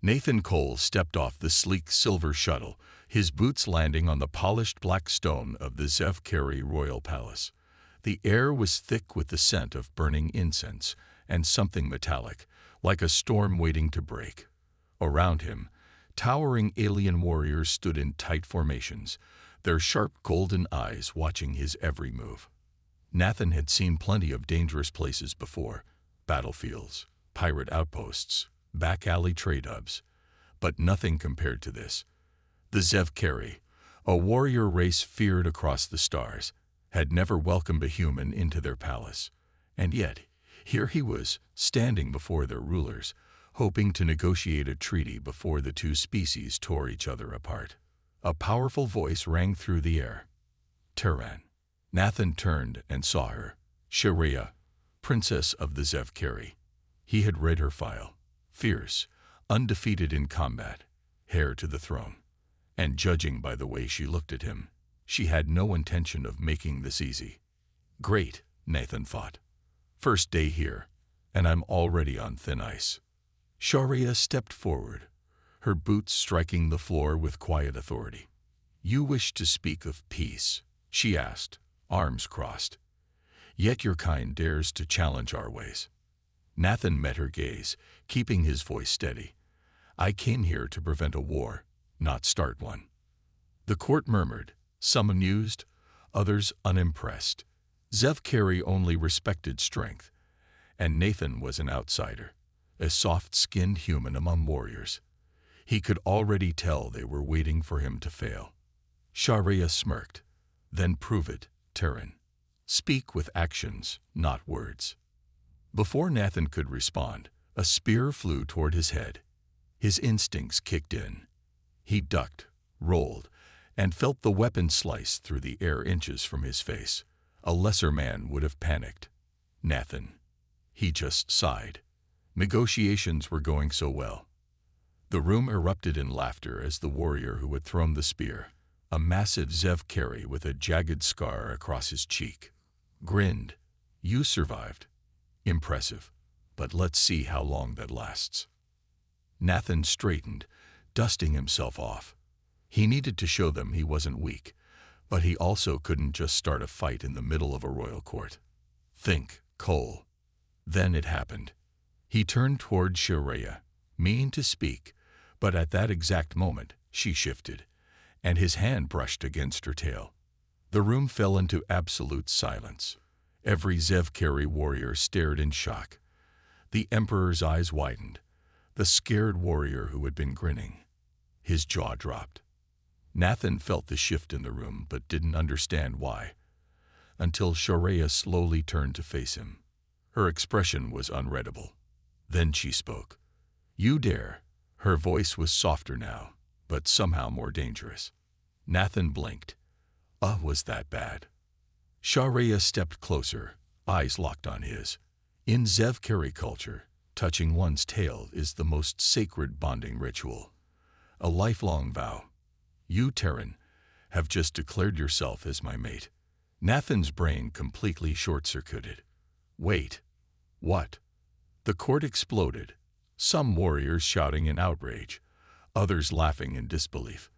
Nathan Cole stepped off the sleek silver shuttle, his boots landing on the polished black stone of the Hfy-Sci royal palace. The air was thick with the scent of burning incense and something metallic, like a storm waiting to break. Around him, towering alien warriors stood in tight formations, their sharp golden eyes watching his every move. Nathan had seen plenty of dangerous places before: battlefields, pirate outposts, back-alley trade hubs, but nothing compared to this. The Hfy-Sci, a warrior race feared across the stars, had never welcomed a human into their palace, and yet here he was, standing before their rulers, hoping to negotiate a treaty before the two species tore each other apart. A powerful voice rang through the air. "Terran." Nathan turned and saw her. Hfy-Sci, princess of the Hfy-Sci. He had read her file. Fierce, undefeated in combat, heir to the throne. And judging by the way she looked at him, she had no intention of making this easy. Great, Nathan thought. First day here, and I'm already on thin ice. Hfy-Sci stepped forward, her boots striking the floor with quiet authority. "You wish to speak of peace?" she asked, arms crossed. "Yet your kind dares to challenge our ways." Nathan met her gaze, keeping his voice steady. "I came here to prevent a war, not start one." The court murmured, some amused, others unimpressed. Hfy-Sci only respected strength, and Nathan was an outsider, a soft-skinned human among warriors. He could already tell they were waiting for him to fail. Hfy-Sci smirked. "Then prove it, Terran. Speak with actions, not words." Before Nathan could respond, a spear flew toward his head. His instincts kicked in. He ducked, rolled, and felt the weapon slice through the air inches from his face. A lesser man would have panicked. Nathan. He just sighed. Negotiations were going so well. The room erupted in laughter as the warrior who had thrown the spear, a massive Hfy-Sci with a jagged scar across his cheek, grinned. "You survived. Impressive, but let's see how long that lasts." Nathan straightened, dusting himself off. He needed to show them he wasn't weak, but he also couldn't just start a fight in the middle of a royal court. "Think, Cole." Then it happened. He turned toward Hfy-Sci, meaning to speak, but at that exact moment she shifted, and his hand brushed against her tail. The room fell into absolute silence. Every Hfy-Sci warrior stared in shock. The Emperor's eyes widened. The scared warrior who had been grinning. His jaw dropped. Nathan felt the shift in the room but didn't understand why, until Hfy-Sci slowly turned to face him. Her expression was unreadable. Then she spoke. "You dare." Her voice was softer now, but somehow more dangerous. Nathan blinked. Was that bad?" Hfy-Sci stepped closer, eyes locked on his. In Hfy-Sci culture, touching one's tail is the most sacred bonding ritual. A lifelong vow. "You, Terran, have just declared yourself as my mate." Nathan's brain completely short-circuited. "Wait. What?" The court exploded, some warriors shouting in outrage, others laughing in disbelief.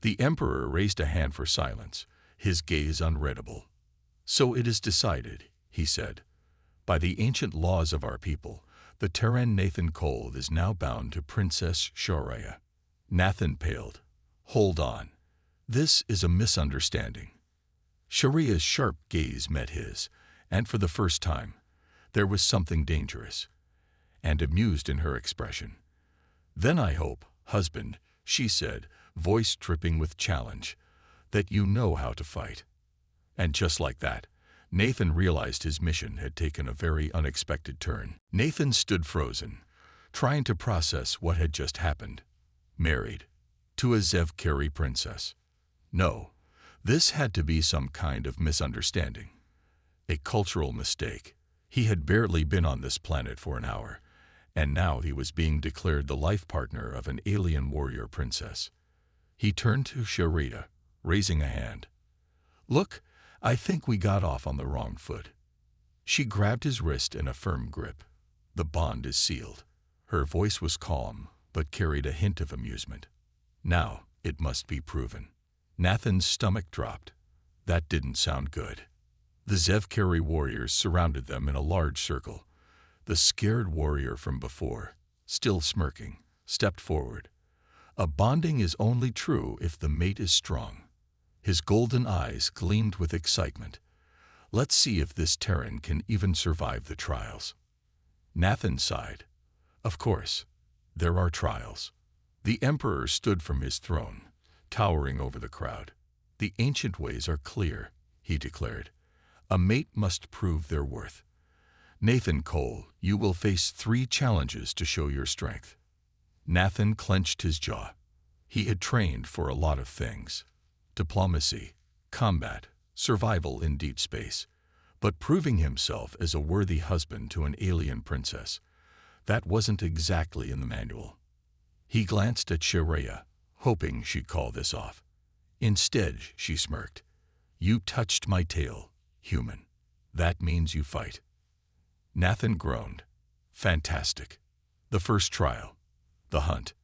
The Emperor raised a hand for silence, his gaze unreadable. "So it is decided," he said. "By the ancient laws of our people, the Terran Nathan Cole is now bound to Princess Hfy-Sci." Nathan paled. "Hold on. This is a misunderstanding." Hfy-Sci's sharp gaze met his, and for the first time, there was something dangerous and amused in her expression. "Then I hope, husband," she said, voice dripping with challenge, "that you know how to fight." And just like that, Nathan realized his mission had taken a very unexpected turn. Nathan stood frozen, trying to process what had just happened. Married to a Hfy-Sci princess. No, this had to be some kind of misunderstanding. A cultural mistake. He had barely been on this planet for an hour, and now he was being declared the life partner of an alien warrior princess. He turned to Hfy-Sci, raising a hand. "Look, I think we got off on the wrong foot." She grabbed his wrist in a firm grip. "The bond is sealed." Her voice was calm, but carried a hint of amusement. Now it must be proven. Nathan's stomach dropped. That didn't sound good. The Hfy-Sci warriors surrounded them in a large circle. The scared warrior from before, still smirking, stepped forward. A bonding is only true if the mate is strong. His golden eyes gleamed with excitement. Let's see if this Terran can even survive the trials. Nathan sighed. Of course, there are trials. The Emperor stood from his throne, towering over the crowd. The ancient ways are clear, he declared. A mate must prove their worth. Nathan Cole, you will face 3 challenges to show your strength. Nathan clenched his jaw. He had trained for a lot of things. Diplomacy, combat, survival in deep space. But proving himself as a worthy husband to an alien princess, that wasn't exactly in the manual. He glanced at Hfy-Sci, hoping she'd call this off. Instead, she smirked. You touched my tail, human. That means you fight. Nathan groaned. Fantastic. The first trial. The hunt.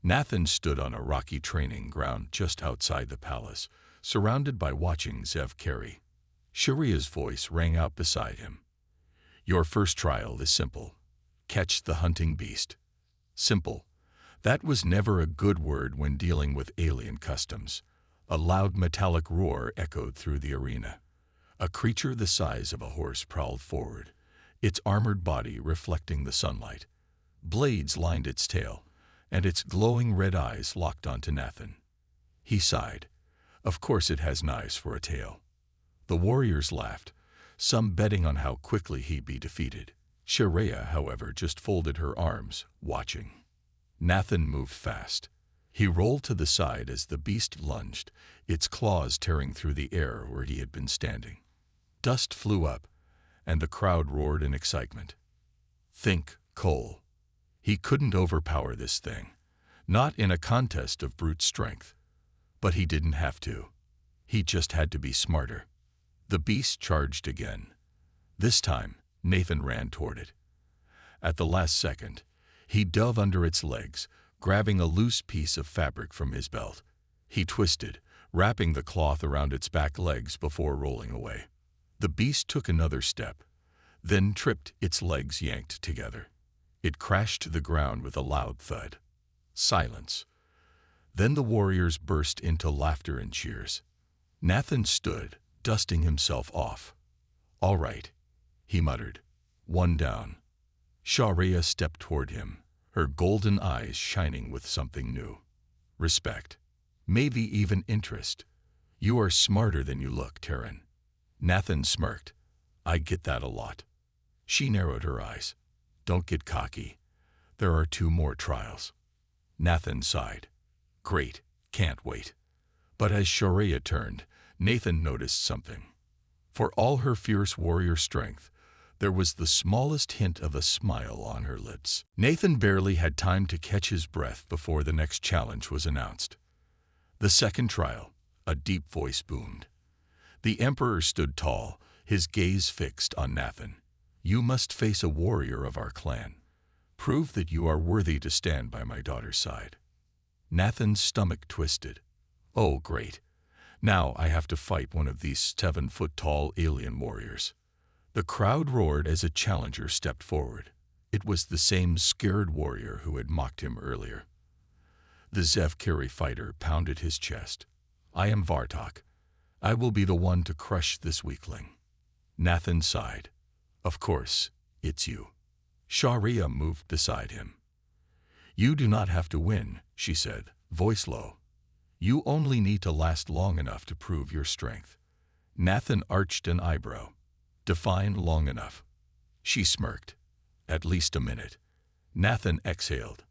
Nathan stood on a rocky training ground just outside the palace, surrounded by watching Hfy-Sci. Hfy-Sci's voice rang out beside him. Your first trial is simple. Catch the hunting beast. Simple. That was never a good word when dealing with alien customs. A loud metallic roar echoed through the arena. A creature the size of a horse prowled forward, its armored body reflecting the sunlight. Blades lined its tail, and its glowing red eyes locked onto Nathan. He sighed. Of course it has knives for a tail. The warriors laughed, some betting on how quickly he'd be defeated. Hfy-Sci, however, just folded her arms, watching. Nathan moved fast. He rolled to the side as the beast lunged, its claws tearing through the air where he had been standing. Dust flew up, and the crowd roared in excitement. Think, Cole. He couldn't overpower this thing, not in a contest of brute strength. But he didn't have to. He just had to be smarter. The beast charged again. This time, Nathan ran toward it. At the last second, he dove under its legs, grabbing a loose piece of fabric from his belt. He twisted, wrapping the cloth around its back legs before rolling away. The beast took another step, then tripped, its legs yanked together. It crashed to the ground with a loud thud. Silence. Then the warriors burst into laughter and cheers. Nathan stood, dusting himself off. All right, he muttered. One down. Hfy-Sci stepped toward him, her golden eyes shining with something new. Respect. Maybe even interest. You are smarter than you look, Terran. Nathan smirked. I get that a lot. She narrowed her eyes. Don't get cocky. There are 2 more trials. Nathan sighed. Great, can't wait. But as Hfy-Sci turned, Nathan noticed something. For all her fierce warrior strength, there was the smallest hint of a smile on her lips. Nathan barely had time to catch his breath before the next challenge was announced. The second trial, a deep voice boomed. The Emperor stood tall, his gaze fixed on Nathan. You must face a warrior of our clan. Prove that you are worthy to stand by my daughter's side. Nathan's stomach twisted. Oh, great. Now I have to fight one of these 7-foot-tall alien warriors. The crowd roared as a challenger stepped forward. It was the same scared warrior who had mocked him earlier. The Hfy-Sci fighter pounded his chest. I am Vartok. I will be the one to crush this weakling. Nathan sighed. Of course, it's you. Hfy-Sci moved beside him. You do not have to win, she said, voice low. You only need to last long enough to prove your strength. Nathan arched an eyebrow. Define long enough. She smirked. At least a minute. Nathan exhaled.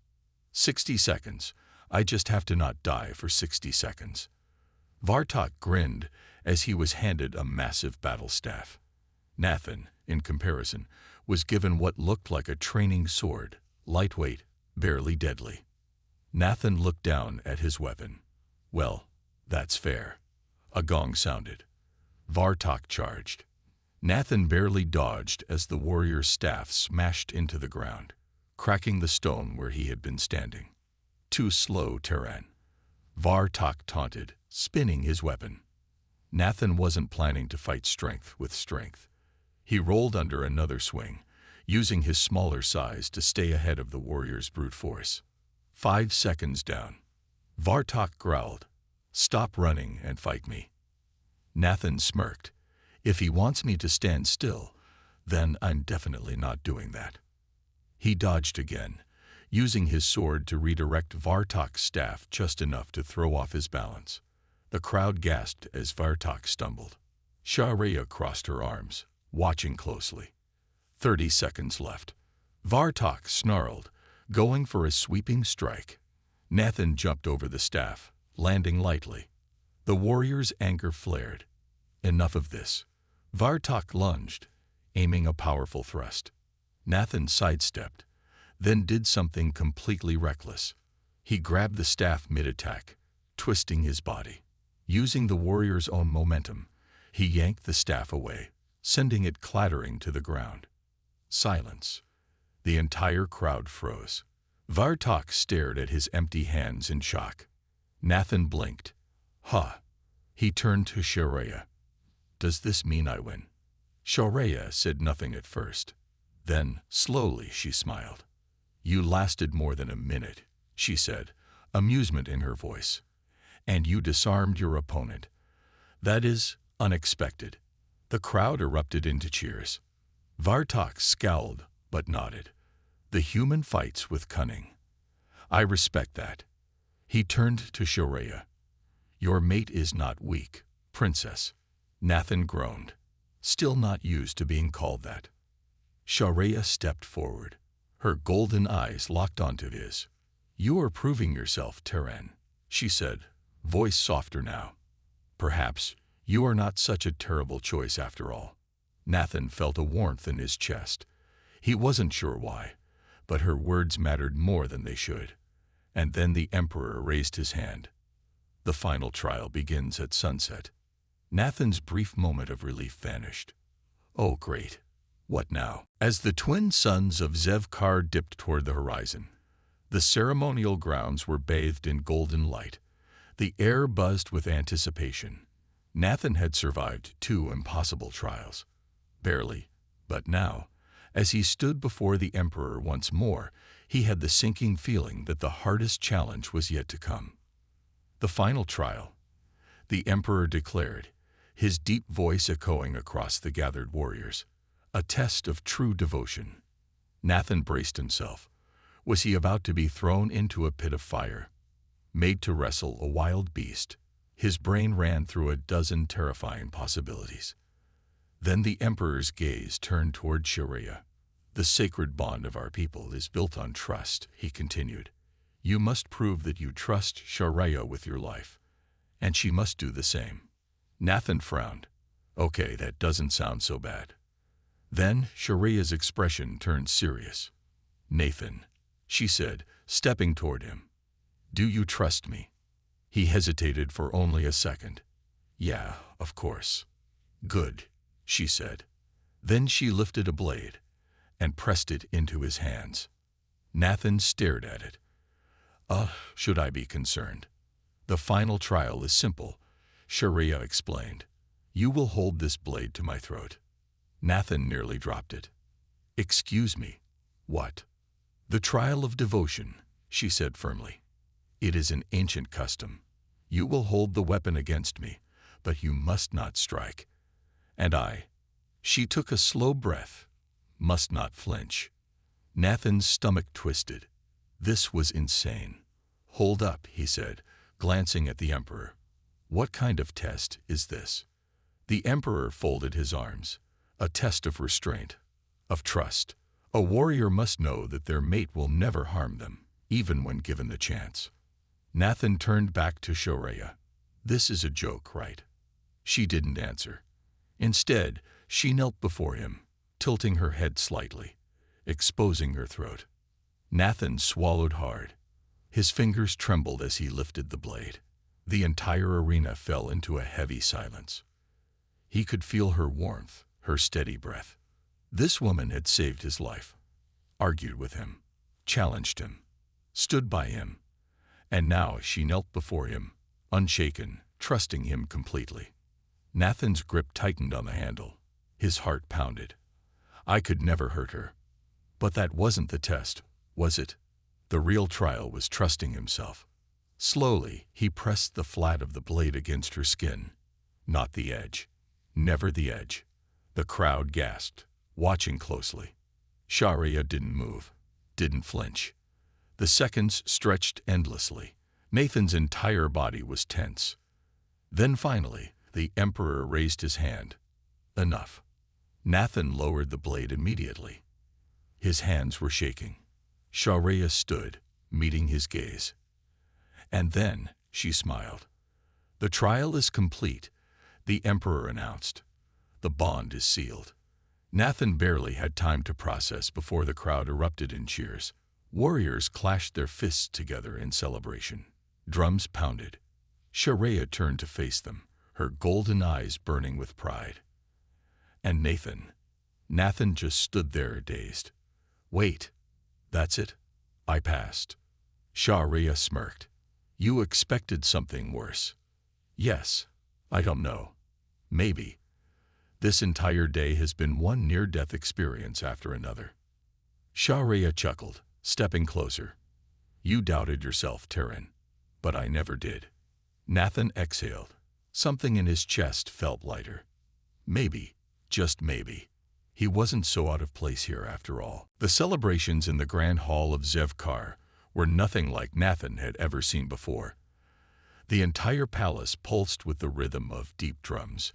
60 seconds. I just have to not die for 60 seconds. Vartok grinned as he was handed a massive battle staff. Nathan, in comparison, was given what looked like a training sword, lightweight, barely deadly. Nathan looked down at his weapon. Well, that's fair. A gong sounded. Vartok charged. Nathan barely dodged as the warrior's staff smashed into the ground, cracking the stone where he had been standing. Too slow, Terran. Vartok taunted, spinning his weapon. Nathan wasn't planning to fight strength with strength. He rolled under another swing, using his smaller size to stay ahead of the warrior's brute force. 5 seconds down. Vartok growled, "Stop running and fight me." Nathan smirked. "If he wants me to stand still, then I'm definitely not doing that." He dodged again, using his sword to redirect Vartok's staff just enough to throw off his balance. The crowd gasped as Vartok stumbled. Sharia crossed her arms, watching closely. 30 seconds left. Vartok snarled, going for a sweeping strike. Nathan jumped over the staff, landing lightly. The warrior's anger flared. Enough of this. Vartok lunged, aiming a powerful thrust. Nathan sidestepped, then did something completely reckless. He grabbed the staff mid-attack, twisting his body. Using the warrior's own momentum, he yanked the staff away, sending it clattering to the ground. Silence. The entire crowd froze. Vartok stared at his empty hands in shock. Nathan blinked. "Huh." He turned to Sharia. "Does this mean I win?" Sharia said nothing at first. Then, slowly, she smiled. "You lasted more than a minute," she said, amusement in her voice. "And you disarmed your opponent. That is unexpected." The crowd erupted into cheers. Vartok scowled, but nodded. "The human fights with cunning. I respect that." He turned to Sharia. "Your mate is not weak, princess." Nathan groaned, still not used to being called that. Sharia stepped forward. Her golden eyes locked onto his. "You are proving yourself, Terran," she said, voice softer now. "Perhaps you are not such a terrible choice after all." Nathan felt a warmth in his chest. He wasn't sure why, but her words mattered more than they should. And then the Emperor raised his hand. "The final trial begins at sunset." Nathan's brief moment of relief vanished. "Oh, great. What now?" As the twin suns of Zevkar dipped toward the horizon, the ceremonial grounds were bathed in golden light. The air buzzed with anticipation. Nathan had survived 2 impossible trials. Barely, but now, as he stood before the Emperor once more, he had the sinking feeling that the hardest challenge was yet to come. "The final trial," the Emperor declared, his deep voice echoing across the gathered warriors. "A test of true devotion." Nathan braced himself. Was he about to be thrown into a pit of fire, made to wrestle a wild beast? His brain ran through a dozen terrifying possibilities. Then the Emperor's gaze turned toward Sharia. "The sacred bond of our people is built on trust," he continued. "You must prove that you trust Sharia with your life, and she must do the same." Nathan frowned. "Okay, that doesn't sound so bad." Then Sharia's expression turned serious. "Nathan," she said, stepping toward him, "do you trust me?" He hesitated for only a second. "Yeah, of course." "Good," she said. Then she lifted a blade and pressed it into his hands. Nathan stared at it. Should I be concerned?" "The final trial is simple," Sharia explained. "You will hold this blade to my throat." Nathan nearly dropped it. "Excuse me, what?" "The trial of devotion," she said firmly. "It is an ancient custom. You will hold the weapon against me, but you must not strike. And I," she took a slow breath, "must not flinch." Nathan's stomach twisted. This was insane. "Hold up," he said, glancing at the Emperor. "What kind of test is this?" The Emperor folded his arms. "A test of restraint, of trust. A warrior must know that their mate will never harm them, even when given the chance." Nathan turned back to Sharia. "This is a joke, right?" She didn't answer. Instead, she knelt before him, tilting her head slightly, exposing her throat. Nathan swallowed hard. His fingers trembled as he lifted the blade. The entire arena fell into a heavy silence. He could feel her warmth, her steady breath. This woman had saved his life, argued with him, challenged him, stood by him. And now she knelt before him, unshaken, trusting him completely. Nathan's grip tightened on the handle. His heart pounded. I could never hurt her. But that wasn't the test, was it? The real trial was trusting himself. Slowly, he pressed the flat of the blade against her skin. Not the edge. Never the edge. The crowd gasped, watching closely. Sharia didn't move, didn't flinch. The seconds stretched endlessly. Nathan's entire body was tense. Then finally, the Emperor raised his hand. Enough. Nathan lowered the blade immediately. His hands were shaking. Sharia stood, meeting his gaze. And then she smiled. The trial is complete, the Emperor announced. The bond is sealed. Nathan barely had time to process before the crowd erupted in cheers. Warriors clashed their fists together in celebration. Drums pounded. Sharia turned to face them, her golden eyes burning with pride. And Nathan just stood there dazed. Wait, that's it? I passed. Sharia smirked. You expected something worse. Yes, I don't know. Maybe. This entire day has been one near-death experience after another. Sharia chuckled, stepping closer. You doubted yourself, Terran. But I never did. Nathan exhaled. Something in his chest felt lighter. Maybe, just maybe, he wasn't so out of place here after all. The celebrations in the grand hall of Zevkar were nothing like Nathan had ever seen before. The entire palace pulsed with the rhythm of deep drums,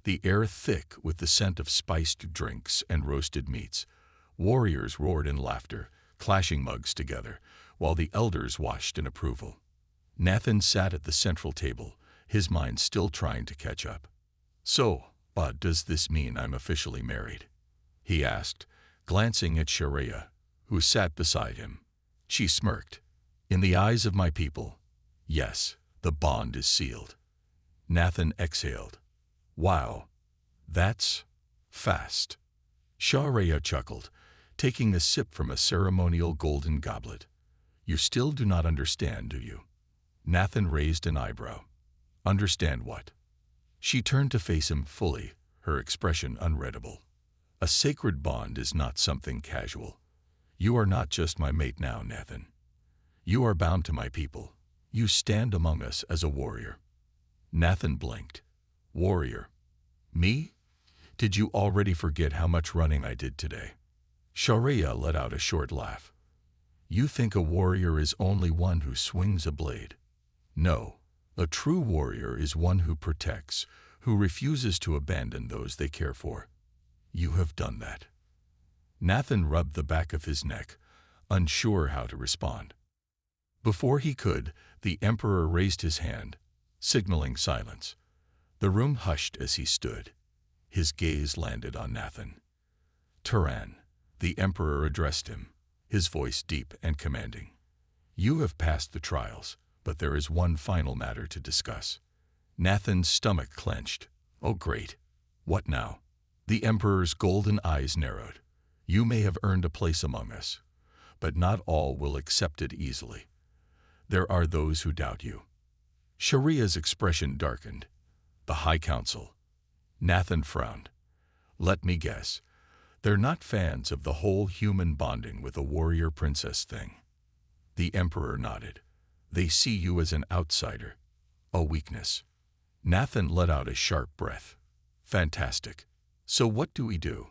the air thick with the scent of spiced drinks and roasted meats. Warriors roared in laughter, clashing mugs together, while the elders watched in approval. Nathan sat at the central table, his mind still trying to catch up. So, but does this mean I'm officially married? He asked, glancing at Sharia, who sat beside him. She smirked. In the eyes of my people, yes, the bond is sealed. Nathan exhaled. Wow, that's fast. Sharia chuckled, taking a sip from a ceremonial golden goblet. You still do not understand, do you? Nathan raised an eyebrow. Understand what? She turned to face him fully, her expression unreadable. A sacred bond is not something casual. You are not just my mate now, Nathan. You are bound to my people. You stand among us as a warrior. Nathan blinked. Warrior? Me? Did you already forget how much running I did today? Sharia let out a short laugh. You think a warrior is only one who swings a blade. No, a true warrior is one who protects, who refuses to abandon those they care for. You have done that. Nathan rubbed the back of his neck, unsure how to respond. Before he could, the Emperor raised his hand, signaling silence. The room hushed as he stood. His gaze landed on Nathan. Terran, the Emperor addressed him, his voice deep and commanding. You have passed the trials, but there is one final matter to discuss. Nathan's stomach clenched. Oh great. What now? The Emperor's golden eyes narrowed. You may have earned a place among us, but not all will accept it easily. There are those who doubt you. Sharia's expression darkened. The High Council. Nathan frowned. Let me guess. They're not fans of the whole human bonding with a warrior princess thing. The Emperor nodded. They see you as an outsider, a weakness. Nathan let out a sharp breath. Fantastic. So what do we do?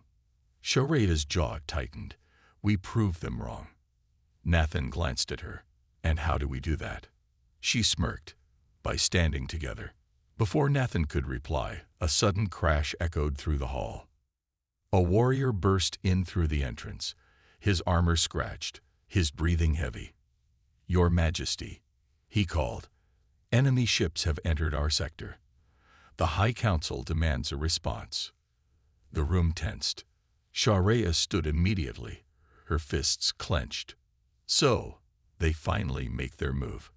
Sharia's jaw tightened. We prove them wrong. Nathan glanced at her. And how do we do that? She smirked. By standing together. Before Nathan could reply, a sudden crash echoed through the hall. A warrior burst in through the entrance, his armor scratched, his breathing heavy. Your Majesty, he called. Enemy ships have entered our sector. The High Council demands a response. The room tensed. Sharia stood immediately, her fists clenched. So, they finally make their move.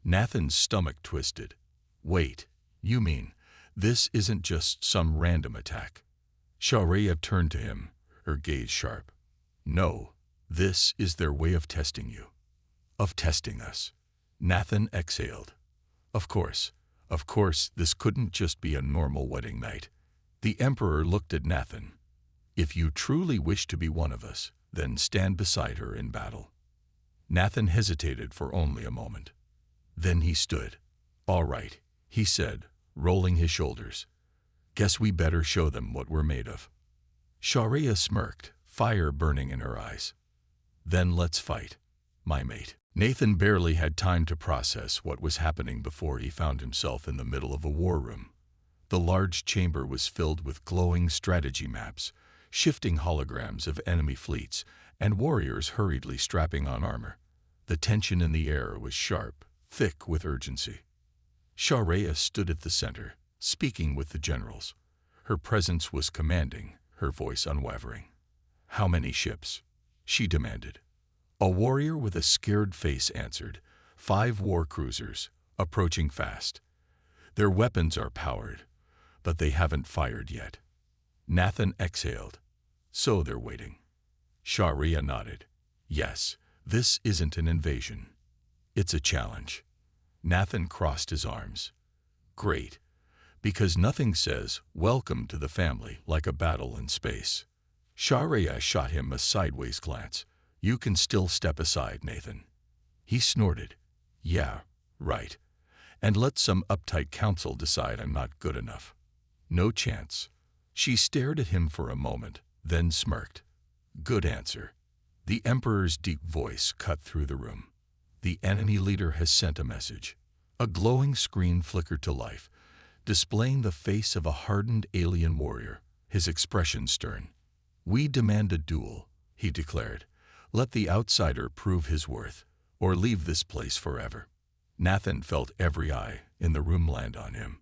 Nathan's stomach twisted. Wait, you mean, this isn't just some random attack? Sharia turned to him, her gaze sharp. No, this is their way of testing you. Of testing us. Nathan exhaled. Of course, this couldn't just be a normal wedding night. The Emperor looked at Nathan. If you truly wish to be one of us, then stand beside her in battle. Nathan hesitated for only a moment. Then he stood. All right, he said, rolling his shoulders. Guess we better show them what we're made of. Sharia smirked, fire burning in her eyes. Then let's fight, my mate. Nathan barely had time to process what was happening before he found himself in the middle of a war room. The large chamber was filled with glowing strategy maps, shifting holograms of enemy fleets, and warriors hurriedly strapping on armor. The tension in the air was sharp, thick with urgency. Sharia stood at the center, speaking with the generals. Her presence was commanding, her voice unwavering. How many ships? She demanded. A warrior with a scared face answered, 5 war cruisers, approaching fast. Their weapons are powered, but they haven't fired yet. Nathan exhaled. So they're waiting. Sharia nodded. Yes, this isn't an invasion. It's a challenge. Nathan crossed his arms. Great, because nothing says welcome to the family like a battle in space. Sharia shot him a sideways glance. You can still step aside, Nathan. He snorted. Yeah, right. And let some uptight council decide I'm not good enough. No chance. She stared at him for a moment, then smirked. Good answer. The Emperor's deep voice cut through the room. The enemy leader has sent a message. A glowing screen flickered to life, displaying the face of a hardened alien warrior, his expression stern. We demand a duel, he declared. Let the outsider prove his worth, or leave this place forever. Nathan felt every eye in the room land on him.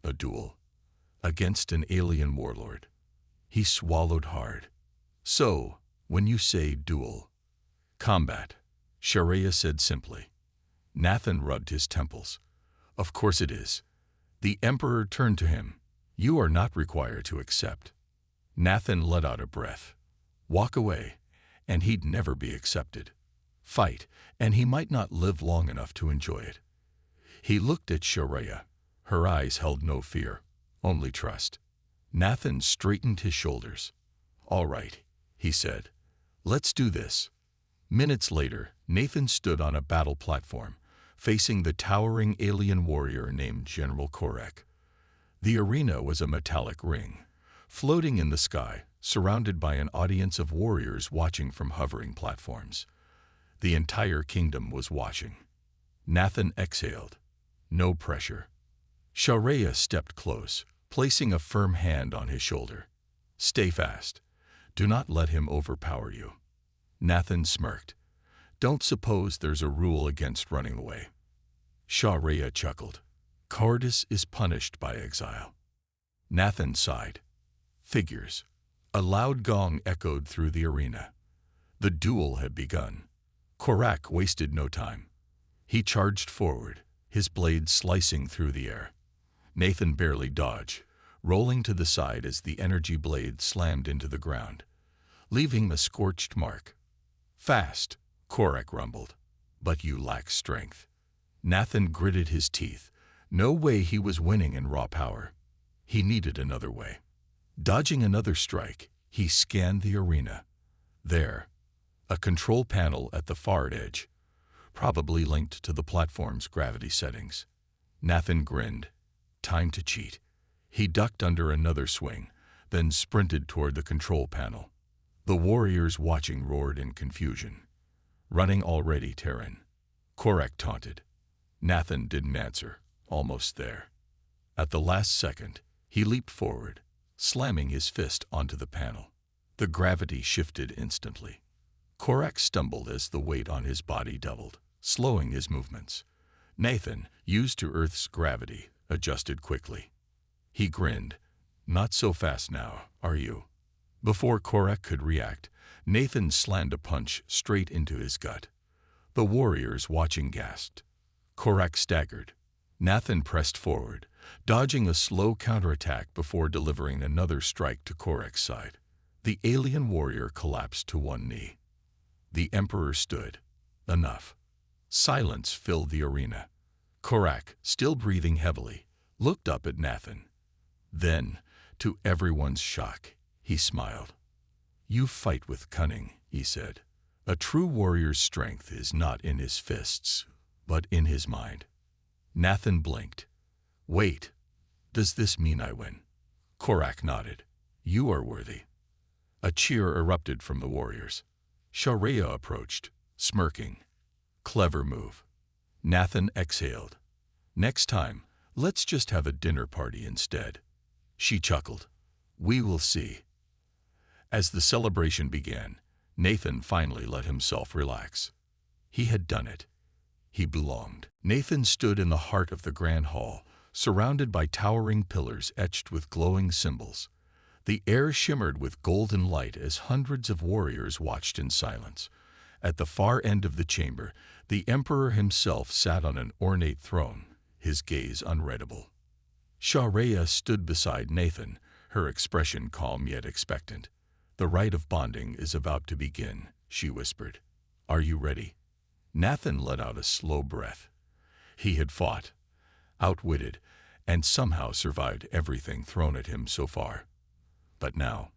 A duel. Against an alien warlord. He swallowed hard. So, when you say duel, combat, Sharia said simply. Nathan rubbed his temples. Of course it is. The Emperor turned to him. You are not required to accept. Nathan let out a breath. Walk away, and he'd never be accepted. Fight, and he might not live long enough to enjoy it. He looked at Sharia. Her eyes held no fear, only trust. Nathan straightened his shoulders. All right, he said. Let's do this. Minutes later, Nathan stood on a battle platform, facing the towering alien warrior named General Korak. The arena was a metallic ring, floating in the sky, surrounded by an audience of warriors watching from hovering platforms. The entire kingdom was watching. Nathan exhaled. No pressure. Sharia stepped close, placing a firm hand on his shoulder. Stay fast. Do not let him overpower you. Nathan smirked. Don't suppose there's a rule against running away. Sharia chuckled. Cowardice is punished by exile. Nathan sighed. Figures. A loud gong echoed through the arena. The duel had begun. Korak wasted no time. He charged forward, his blade slicing through the air. Nathan barely dodged, rolling to the side as the energy blade slammed into the ground, leaving a scorched mark. Fast, Korak rumbled. But you lack strength. Nathan gritted his teeth. No way he was winning in raw power. He needed another way. Dodging another strike, he scanned the arena. There, a control panel at the far edge, probably linked to the platform's gravity settings. Nathan grinned. Time to cheat. He ducked under another swing, then sprinted toward the control panel. The warriors watching roared in confusion. Running already, Terran. Korak taunted. Nathan didn't answer, almost there. At the last second, he leaped forward, slamming his fist onto the panel. The gravity shifted instantly. Korak stumbled as the weight on his body doubled, slowing his movements. Nathan, used to Earth's gravity, adjusted quickly. He grinned. Not so fast now, are you? Before Korak could react, Nathan slammed a punch straight into his gut. The warriors watching gasped. Korak staggered. Nathan pressed forward, dodging a slow counterattack before delivering another strike to Korak's side. The alien warrior collapsed to one knee. The Emperor stood. Enough. Silence filled the arena. Korak, still breathing heavily, looked up at Nathan. Then, to everyone's shock, he smiled. "You fight with cunning," he said. "A true warrior's strength is not in his fists, but in his mind." Nathan blinked. "Wait, does this mean I win?" Korak nodded. "You are worthy." A cheer erupted from the warriors. Shaurya approached, smirking. "Clever move." Nathan exhaled. "Next time, let's just have a dinner party instead." She chuckled. "We will see." As the celebration began, Nathan finally let himself relax. He had done it. He belonged. Nathan stood in the heart of the grand hall, surrounded by towering pillars etched with glowing symbols. The air shimmered with golden light as hundreds of warriors watched in silence. At the far end of the chamber, the emperor himself sat on an ornate throne, his gaze unreadable. Shaurya stood beside Nathan, her expression calm yet expectant. "The rite of bonding is about to begin," she whispered. "Are you ready?" Nathan let out a slow breath. He had fought, outwitted, and somehow survived everything thrown at him so far. But now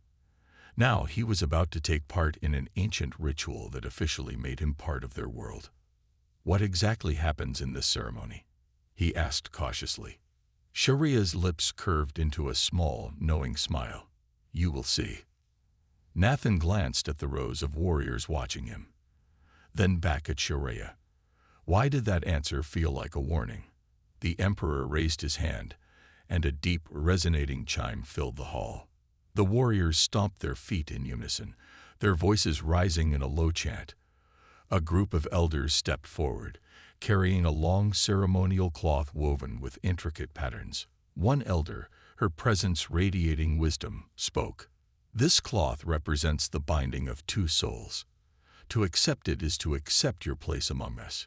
he was about to take part in an ancient ritual that officially made him part of their world. "What exactly happens in this ceremony?" he asked cautiously. Shaurya's lips curved into a small, knowing smile. "You will see." Nathan glanced at the rows of warriors watching him, then back at Shaurya. Why did that answer feel like a warning? The emperor raised his hand, and a deep, resonating chime filled the hall. The warriors stomped their feet in unison, their voices rising in a low chant. A group of elders stepped forward, carrying a long ceremonial cloth woven with intricate patterns. One elder, her presence radiating wisdom, spoke. "This cloth represents the binding of two souls. To accept it is to accept your place among us,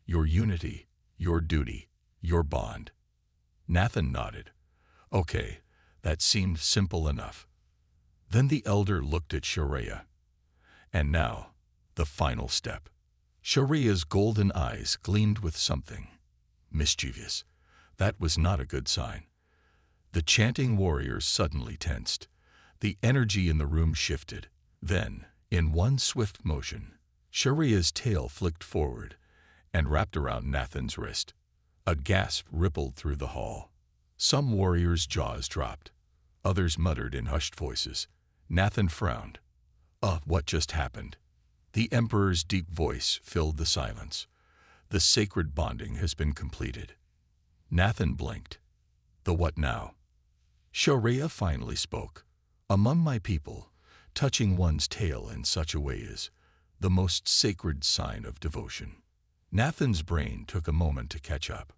your unity, your duty, your bond." Nathan nodded. "Okay, that seemed simple enough." Then the elder looked at Shaurya. "And now, the final step." Shaurya's golden eyes gleamed with something mischievous. That was not a good sign. The chanting warriors suddenly tensed. The energy in the room shifted. Then, in one swift motion, Shaurya's tail flicked forward and wrapped around Nathan's wrist. A gasp rippled through the hall. Some warriors' jaws dropped. Others muttered in hushed voices. Nathan frowned. What just happened?" The emperor's deep voice filled the silence. "The sacred bonding has been completed." Nathan blinked. "The what now?" Shaurya finally spoke. "Among my people, touching one's tail in such a way is the most sacred sign of devotion." Nathan's brain took a moment to catch up.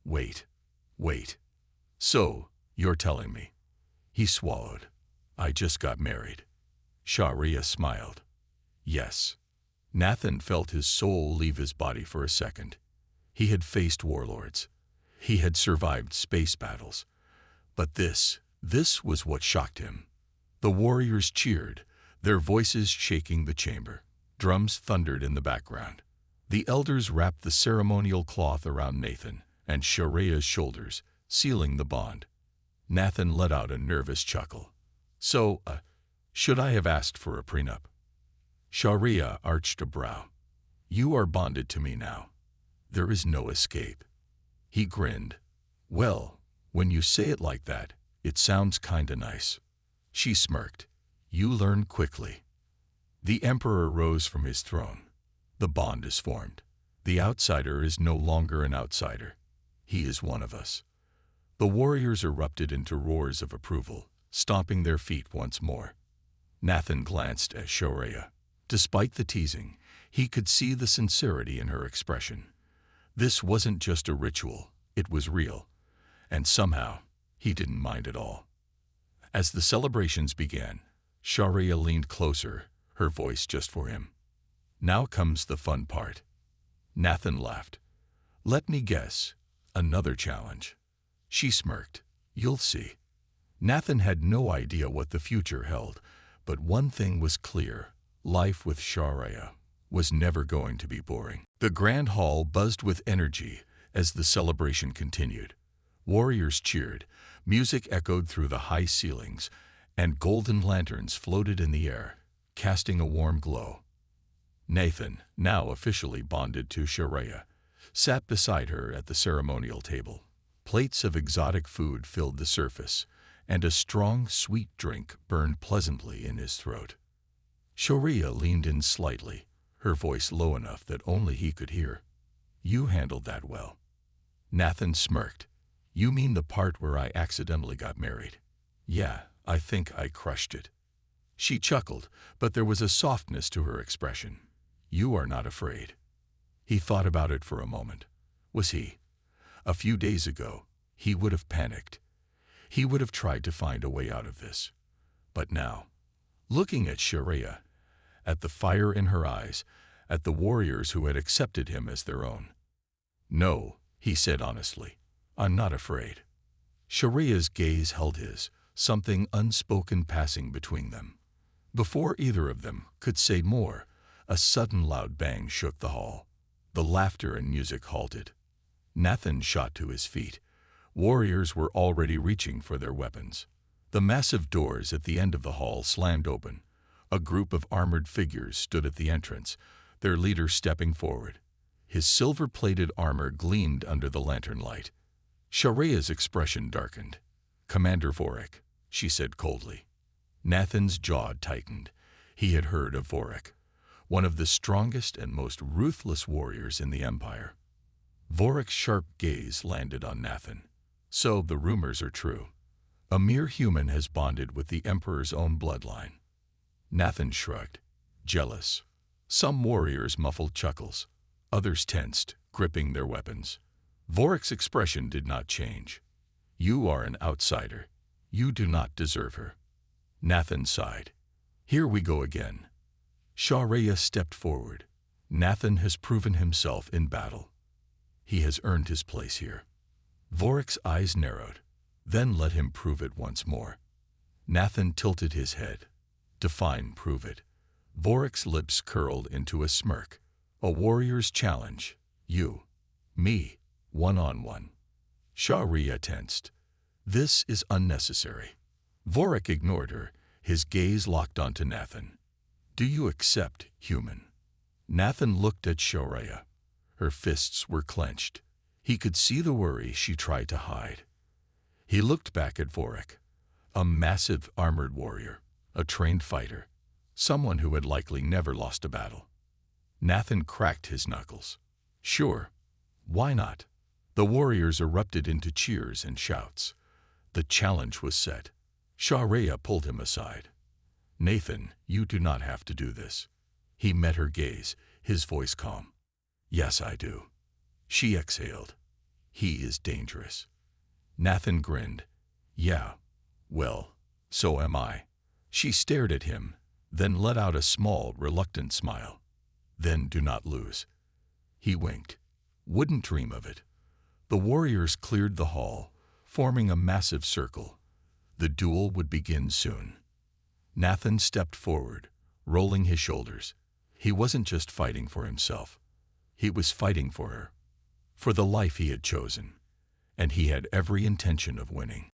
Wait. "So, you're telling me?" He swallowed. "I just got married." Shaurya smiled. "Yes." Nathan felt his soul leave his body for a second. He had faced warlords. He had survived space battles. But this was what shocked him. The warriors cheered, their voices shaking the chamber. Drums thundered in the background. The elders wrapped the ceremonial cloth around Nathan and Shaurya's shoulders, sealing the bond. Nathan let out a nervous chuckle. "So, should I have asked for a prenup?" Shaurya arched a brow. "You are bonded to me now. There is no escape." He grinned. "Well, when you say it like that, it sounds kinda nice." She smirked. "You learn quickly." The emperor rose from his throne. "The bond is formed. The outsider is no longer an outsider. He is one of us." The warriors erupted into roars of approval, stomping their feet once more. Nathan glanced at Shaurya. Despite the teasing, he could see the sincerity in her expression. This wasn't just a ritual, it was real. And somehow, he didn't mind at all. As the celebrations began, Shaurya leaned closer, her voice just for him. "Now comes the fun part." Nathan laughed. "Let me guess, another challenge." She smirked. "You'll see." Nathan had no idea what the future held, but one thing was clear: life with Shaurya was never going to be boring. The grand hall buzzed with energy as the celebration continued. Warriors cheered, music echoed through the high ceilings, and golden lanterns floated in the air, casting a warm glow. Nathan, now officially bonded to Sharia, sat beside her at the ceremonial table. Plates of exotic food filled the surface, and a strong, sweet drink burned pleasantly in his throat. Sharia leaned in slightly, her voice low enough that only he could hear. "You handled that well." Nathan smirked. "You mean the part where I accidentally got married?" "Yeah, I think I crushed it." She chuckled, but there was a softness to her expression. "You are not afraid." He thought about it for a moment. Was he? A few days ago, he would have panicked. He would have tried to find a way out of this. But now, looking at Sharia, at the fire in her eyes, at the warriors who had accepted him as their own. "No," he said honestly, "I'm not afraid." Sharia's gaze held his, something unspoken passing between them. Before either of them could say more, a sudden loud bang shook the hall. The laughter and music halted. Nathan shot to his feet. Warriors were already reaching for their weapons. The massive doors at the end of the hall slammed open. A group of armored figures stood at the entrance, their leader stepping forward. His silver-plated armor gleamed under the lantern light. Sharia's expression darkened. "Commander Vorik," she said coldly. Nathan's jaw tightened. He had heard of Vorik, one of the strongest and most ruthless warriors in the Empire. Vorik's sharp gaze landed on Nathan. "So the rumors are true. A mere human has bonded with the Emperor's own bloodline." Nathan shrugged. Jealous. Some warriors muffled chuckles. Others tensed, gripping their weapons. Vorik's expression did not change. "You are an outsider. You do not deserve her." Nathan sighed. "Here we go again." Sharia stepped forward. "Nathan has proven himself in battle. He has earned his place here." Vorik's eyes narrowed. "Then let him prove it once more." Nathan tilted his head. "Define prove it." Vorik's lips curled into a smirk. "A warrior's challenge. You. Me. One-on-one." Sharia tensed. "This is unnecessary." Vorik ignored her, his gaze locked onto Nathan. "Do you accept, human?" Nathan looked at Sharia. Her fists were clenched. He could see the worry she tried to hide. He looked back at Vorik, a massive armored warrior, a trained fighter, someone who had likely never lost a battle. Nathan cracked his knuckles. "Sure. Why not?" The warriors erupted into cheers and shouts. The challenge was set. Sharia pulled him aside. "Nathan, you do not have to do this." He met her gaze, his voice calm. "Yes, I do." She exhaled. "He is dangerous." Nathan grinned. "Yeah, well, so am I." She stared at him, then let out a small, reluctant smile. "Then do not lose." He winked. "Wouldn't dream of it." The warriors cleared the hall, forming a massive circle. The duel would begin soon. Nathan stepped forward, rolling his shoulders. He wasn't just fighting for himself. He was fighting for her, for the life he had chosen, and he had every intention of winning.